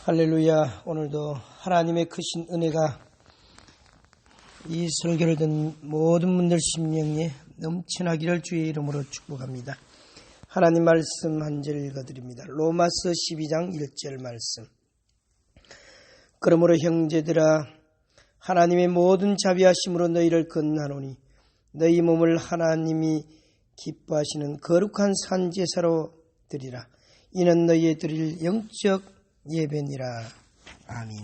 할렐루야. 오늘도 하나님의 크신 은혜가 이 설교를 듣는 모든 분들 심령에 넘쳐나기를 주의 이름으로 축복합니다. 하나님 말씀 한 절 읽어드립니다. 로마서 12장 1절 말씀. 그러므로 형제들아, 하나님의 모든 자비하심으로 너희를 건하노니 너희 몸을 하나님이 기뻐하시는 거룩한 산제사로 드리라. 이는 너희의 드릴 영적 예배니라. 아멘.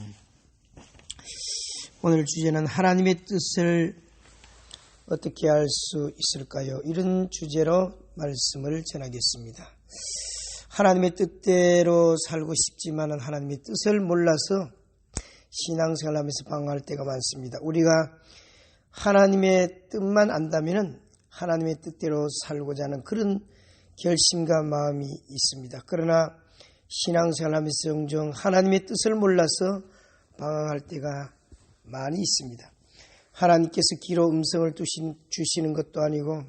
오늘 주제는 하나님의 뜻을 어떻게 알 수 있을까요? 이런 주제로 말씀을 전하겠습니다. 하나님의 뜻대로 살고 싶지만 하나님의 뜻을 몰라서 신앙생활하면서 방황할 때가 많습니다. 우리가 하나님의 뜻만 안다면 하나님의 뜻대로 살고자 하는 그런 결심과 마음이 있습니다. 그러나 신앙생활하면서 종종 하나님의 뜻을 몰라서 방황할 때가 많이 있습니다. 하나님께서 귀로 음성을 주시는 것도 아니고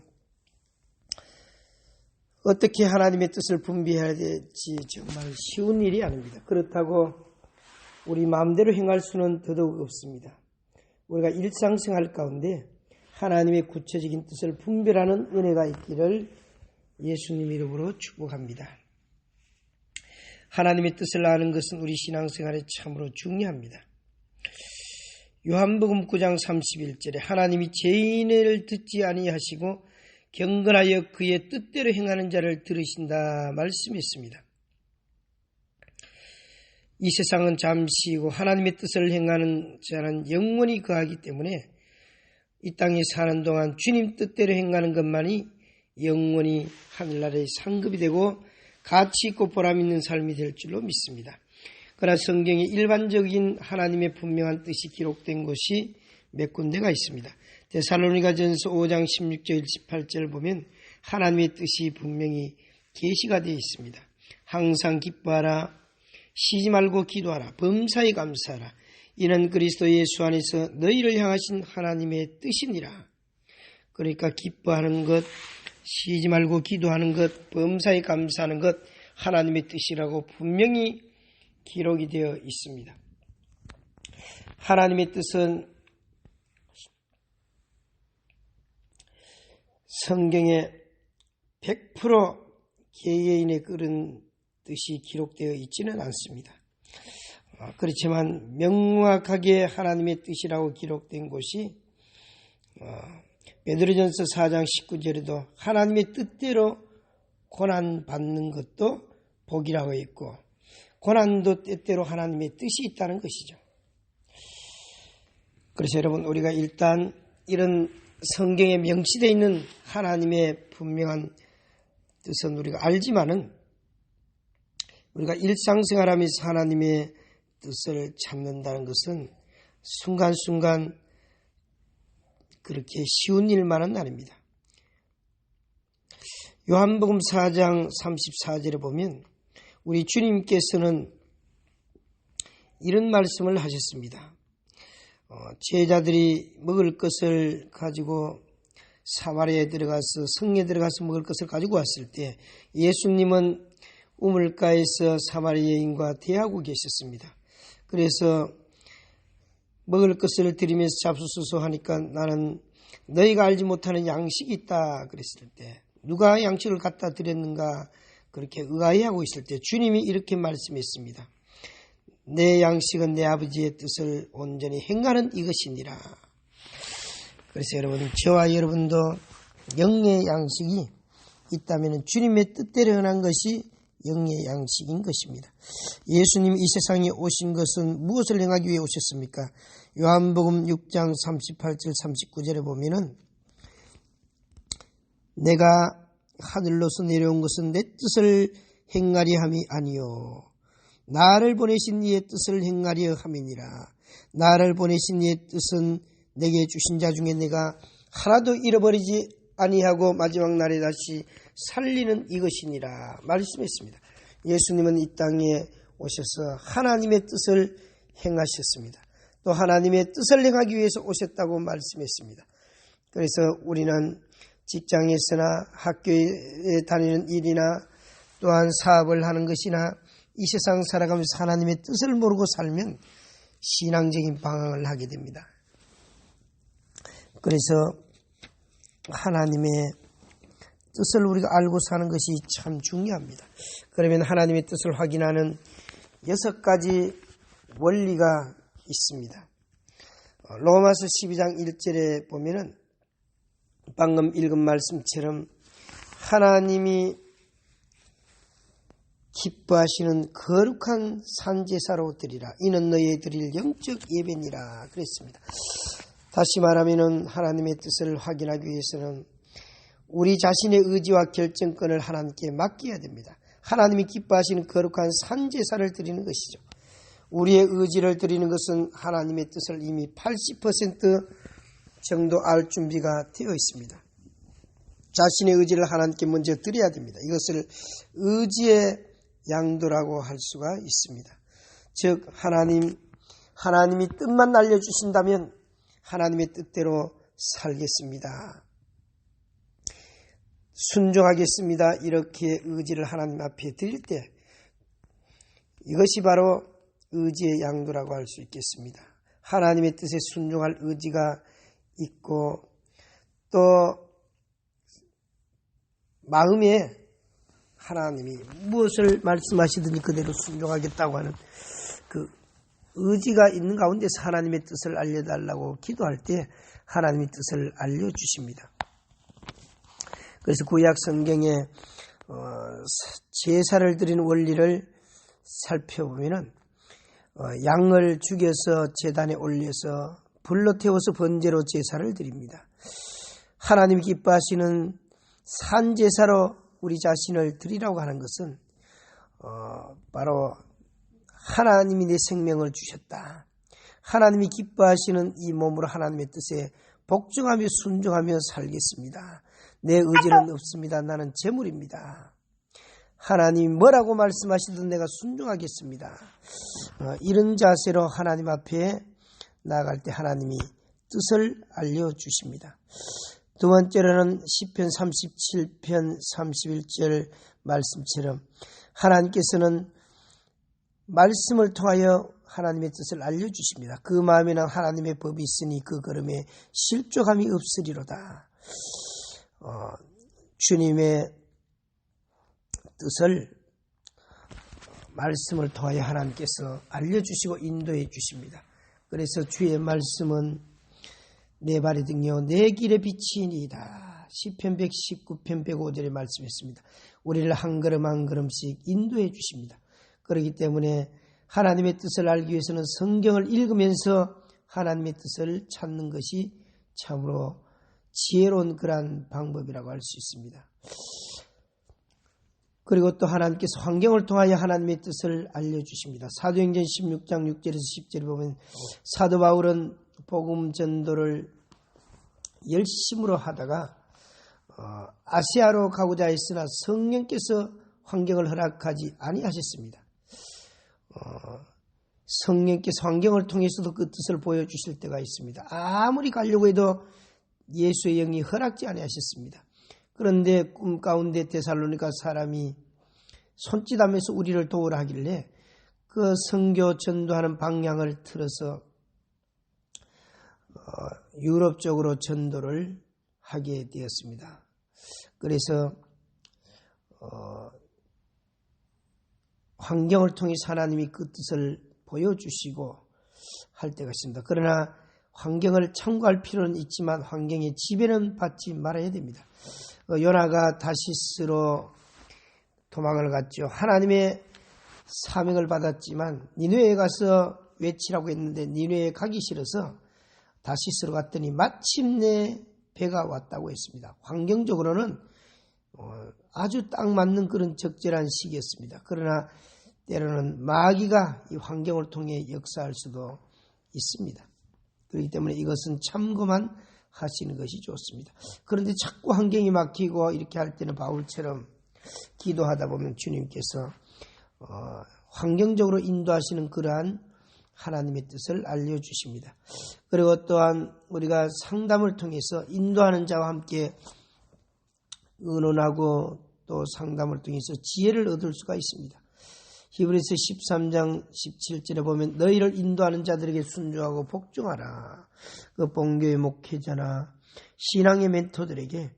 어떻게 하나님의 뜻을 분별해야 될지 정말 쉬운 일이 아닙니다. 그렇다고 우리 마음대로 행할 수는 더더욱 없습니다. 우리가 일상생활 가운데 하나님의 구체적인 뜻을 분별하는 은혜가 있기를 예수님 이름으로 축복합니다. 하나님의 뜻을 아는 것은 우리 신앙생활에 참으로 중요합니다. 요한복음 9장 31절에 하나님이 죄인을 듣지 아니하시고 경건하여 그의 뜻대로 행하는 자를 들으신다 말씀했습니다. 이 세상은 잠시이고 하나님의 뜻을 행하는 자는 영원히 거하기 때문에 이 땅에 사는 동안 주님 뜻대로 행하는 것만이 영원히 하늘나라의 상급이 되고 가치 있고 보람 있는 삶이 될 줄로 믿습니다. 그러나 성경에 일반적인 하나님의 분명한 뜻이 기록된 곳이 몇 군데가 있습니다. 데살로니가전서 5장 16절 18절을 보면 하나님의 뜻이 분명히 계시가 되어 있습니다. 항상 기뻐하라, 쉬지 말고 기도하라, 범사에 감사하라. 이는 그리스도 예수 안에서 너희를 향하신 하나님의 뜻이니라. 그러니까 기뻐하는 것, 쉬지 말고 기도하는 것, 범사에 감사하는 것, 하나님의 뜻이라고 분명히 기록이 되어 있습니다. 하나님의 뜻은 성경에 100% 개개인의 그런 뜻이 기록되어 있지는 않습니다. 그렇지만 명확하게 하나님의 뜻이라고 기록된 곳이 베드로전서 4장 19절에도 하나님의 뜻대로 고난받는 것도 복이라고 했고 고난도 때때로 하나님의 뜻이 있다는 것이죠. 그래서 여러분, 우리가 일단 이런 성경에 명시되어 있는 하나님의 분명한 뜻은 우리가 알지만은 우리가 일상생활하면서 하나님의 뜻을 찾는다는 것은 순간순간 그렇게 쉬운 일만은 아닙니다. 요한복음 4장 34절에 보면 우리 주님께서는 이런 말씀을 하셨습니다. 제자들이 먹을 것을 가지고 사마리아에 들어가서 성에 들어가서 먹을 것을 가지고 왔을 때 예수님은 우물가에서 사마리아 여인과 대하고 계셨습니다. 그래서 먹을 것을 드리면서 잡수소서 하니까 나는 너희가 알지 못하는 양식이 있다 그랬을 때 누가 양식을 갖다 드렸는가 그렇게 의아해하고 있을 때 주님이 이렇게 말씀했습니다. 내 양식은 내 아버지의 뜻을 온전히 행하는 이것이니라. 그래서 여러분, 저와 여러분도 영의 양식이 있다면 주님의 뜻대로 행한 것이 영의 양식인 것입니다. 예수님이 이 세상에 오신 것은 무엇을 행하기 위해 오셨습니까? 요한복음 6장 38절 39절에 보면은 내가 하늘로서 내려온 것은 내 뜻을 행하리 함이 아니요 나를 보내신 이의 뜻을 행하려 함이니라. 나를 보내신 이의 뜻은 내게 주신 자 중에 내가 하나도 잃어버리지 아니하고 마지막 날에 다시 살리는 이것이니라 말씀했습니다. 예수님은 이 땅에 오셔서 하나님의 뜻을 행하셨습니다. 또 하나님의 뜻을 행하기 위해서 오셨다고 말씀했습니다. 그래서 우리는 직장에서나 학교에 다니는 일이나 또한 사업을 하는 것이나 이 세상 살아가면서 하나님의 뜻을 모르고 살면 신앙적인 방황을 하게 됩니다. 그래서 하나님의 뜻을 우리가 알고 사는 것이 참 중요합니다. 그러면 하나님의 뜻을 확인하는 6가지 원리가 있습니다. 로마서 12장 1절에 보면은 방금 읽은 말씀처럼 하나님이 기뻐하시는 거룩한 산제사로 드리라. 이는 너희의 드릴 영적 예배니라 그랬습니다. 다시 말하면 하나님의 뜻을 확인하기 위해서는 우리 자신의 의지와 결정권을 하나님께 맡겨야 됩니다. 하나님이 기뻐하시는 거룩한 산제사를 드리는 것이죠. 우리의 의지를 드리는 것은 하나님의 뜻을 이미 80% 정도 알 준비가 되어 있습니다. 자신의 의지를 하나님께 먼저 드려야 됩니다. 이것을 의지의 양도라고 할 수가 있습니다. 즉 하나님이 뜻만 알려주신다면 하나님의 뜻대로 살겠습니다. 순종하겠습니다. 이렇게 의지를 하나님 앞에 드릴 때 이것이 바로 의지의 양도라고 할 수 있겠습니다. 하나님의 뜻에 순종할 의지가 있고 또 마음에 하나님이 무엇을 말씀하시든지 그대로 순종하겠다고 하는 그 의지가 있는 가운데서 하나님의 뜻을 알려달라고 기도할 때 하나님의 뜻을 알려주십니다. 그래서 구약 성경에 제사를 드리는 원리를 살펴보면은 양을 죽여서 제단에 올려서 불로 태워서 번제로 제사를 드립니다. 하나님이 기뻐하시는 산제사로 우리 자신을 드리라고 하는 것은 바로 하나님이 내 생명을 주셨다. 하나님이 기뻐하시는 이 몸으로 하나님의 뜻에 복종하며 순종하며 살겠습니다. 내 의지는 없습니다. 나는 재물입니다. 하나님 뭐라고 말씀하시든 내가 순종하겠습니다. 이런 자세로 하나님 앞에 나아갈 때 하나님이 뜻을 알려주십니다. 두 번째로는 시편 37편 31절 말씀처럼 하나님께서는 말씀을 통하여 하나님의 뜻을 알려주십니다. 그 마음에는 하나님의 법이 있으니 그 걸음에 실족함이 없으리로다. 주님의 뜻을 말씀을 통하여 하나님께서 알려주시고 인도해 주십니다. 그래서 주의 말씀은 내 발의 등이요 내 길의 빛이니이다. 시편 119편 105절에 말씀했습니다. 우리를 한 걸음 한 걸음씩 인도해 주십니다. 그렇기 때문에 하나님의 뜻을 알기 위해서는 성경을 읽으면서 하나님의 뜻을 찾는 것이 참으로 지혜로운 그러한 방법이라고 할 수 있습니다. 그리고 또 하나님께서 환경을 통하여 하나님의 뜻을 알려주십니다. 사도행전 16장 6절에서 10절에 보면 사도 바울은 복음 전도를 열심으로 하다가 아시아로 가고자 했으나 성령께서 환경을 허락하지 아니하셨습니다. 성령께서 환경을 통해서도 그 뜻을 보여주실 때가 있습니다. 아무리 가려고 해도 예수의 영이 허락지 아니하셨습니다. 그런데 꿈 가운데 데살로니가 사람이 손짓하면서 우리를 도우라 하길래 그 선교 전도하는 방향을 틀어서 유럽 쪽으로 전도를 하게 되었습니다. 그래서 환경을 통해서 하나님이 그 뜻을 보여주시고 할 때가 있습니다. 그러나 환경을 참고할 필요는 있지만 환경의 지배는 받지 말아야 됩니다. 요나가 다시스로 도망을 갔죠. 하나님의 사명을 받았지만 니느웨에 가서 외치라고 했는데 니느웨에 가기 싫어서 다시스로 갔더니 마침내 배가 왔다고 했습니다. 환경적으로는 아주 딱 맞는 그런 적절한 시기였습니다. 그러나 때로는 마귀가 이 환경을 통해 역사할 수도 있습니다. 그렇기 때문에 이것은 참고만 하시는 것이 좋습니다. 그런데 자꾸 환경이 막히고 이렇게 할 때는 바울처럼 기도하다 보면 주님께서 환경적으로 인도하시는 그러한 하나님의 뜻을 알려주십니다. 그리고 또한 우리가 상담을 통해서 인도하는 자와 함께 의논하고 또 상담을 통해서 지혜를 얻을 수가 있습니다. 히브리서 13장 17절에 보면 너희를 인도하는 자들에게 순종하고 복종하라. 그 본교의 목회자나 신앙의 멘토들에게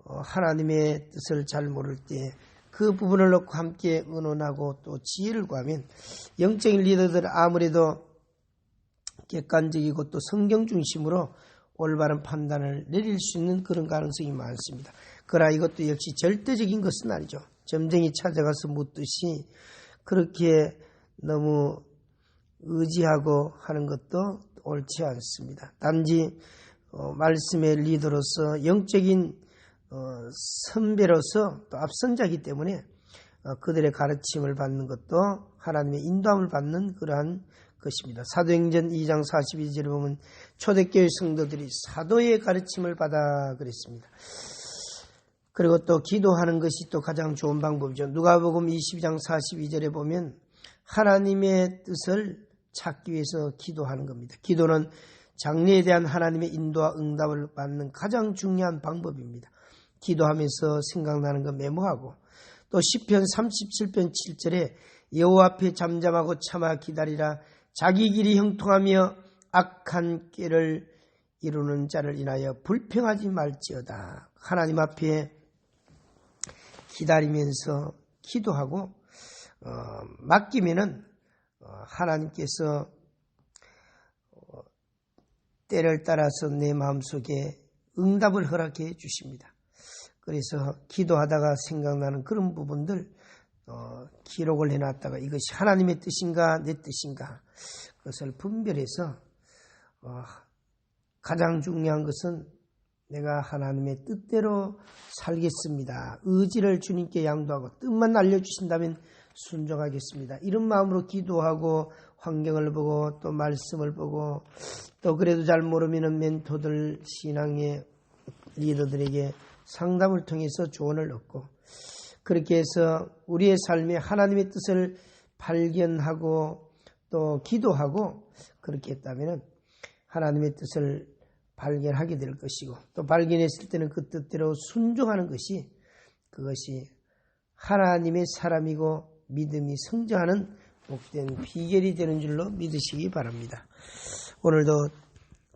하나님의 뜻을 잘 모를 때 그 부분을 놓고 함께 의논하고 또 지혜를 구하면 영적인 리더들 아무래도 객관적이고 또 성경 중심으로 올바른 판단을 내릴 수 있는 그런 가능성이 많습니다. 그러나 이것도 역시 절대적인 것은 아니죠. 점쟁이 찾아가서 묻듯이 그렇게 너무 의지하고 하는 것도 옳지 않습니다. 단지 말씀의 리더로서 영적인 선배로서 또 앞선자이기 때문에 그들의 가르침을 받는 것도 하나님의 인도함을 받는 그러한 것입니다. 사도행전 2장 42절에 보면 초대교회 성도들이 사도의 가르침을 받아 그랬습니다. 그리고 또 기도하는 것이 또 가장 좋은 방법이죠. 누가복음 22장 42절에 보면 하나님의 뜻을 찾기 위해서 기도하는 겁니다. 기도는 장래에 대한 하나님의 인도와 응답을 받는 가장 중요한 방법입니다. 기도하면서 생각나는 거 메모하고 또 시편 37편 7절에 여호와 앞에 잠잠하고 참아 기다리라. 자기 길이 형통하며 악한 꾀를 이루는 자를 인하여 불평하지 말지어다. 하나님 앞에 기다리면서 기도하고 맡기면은 하나님께서 때를 따라서 내 마음속에 응답을 허락해 주십니다. 그래서 기도하다가 생각나는 그런 부분들 기록을 해놨다가 이것이 하나님의 뜻인가 내 뜻인가 그것을 분별해서 가장 중요한 것은 내가 하나님의 뜻대로 살겠습니다. 의지를 주님께 양도하고 뜻만 알려주신다면 순종하겠습니다. 이런 마음으로 기도하고 환경을 보고 또 말씀을 보고 또 그래도 잘 모르면 멘토들 신앙의 리더들에게 상담을 통해서 조언을 얻고 그렇게 해서 우리의 삶에 하나님의 뜻을 발견하고 또 기도하고 그렇게 했다면 하나님의 뜻을 발견하게 될 것이고 또 발견했을 때는 그 뜻대로 순종하는 것이 그것이 하나님의 사람이고 믿음이 성장하는 복된 비결이 되는 줄로 믿으시기 바랍니다. 오늘도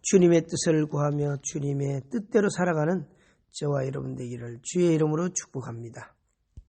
주님의 뜻을 구하며 주님의 뜻대로 살아가는 저와 여러분 되기를 주의 이름으로 축복합니다.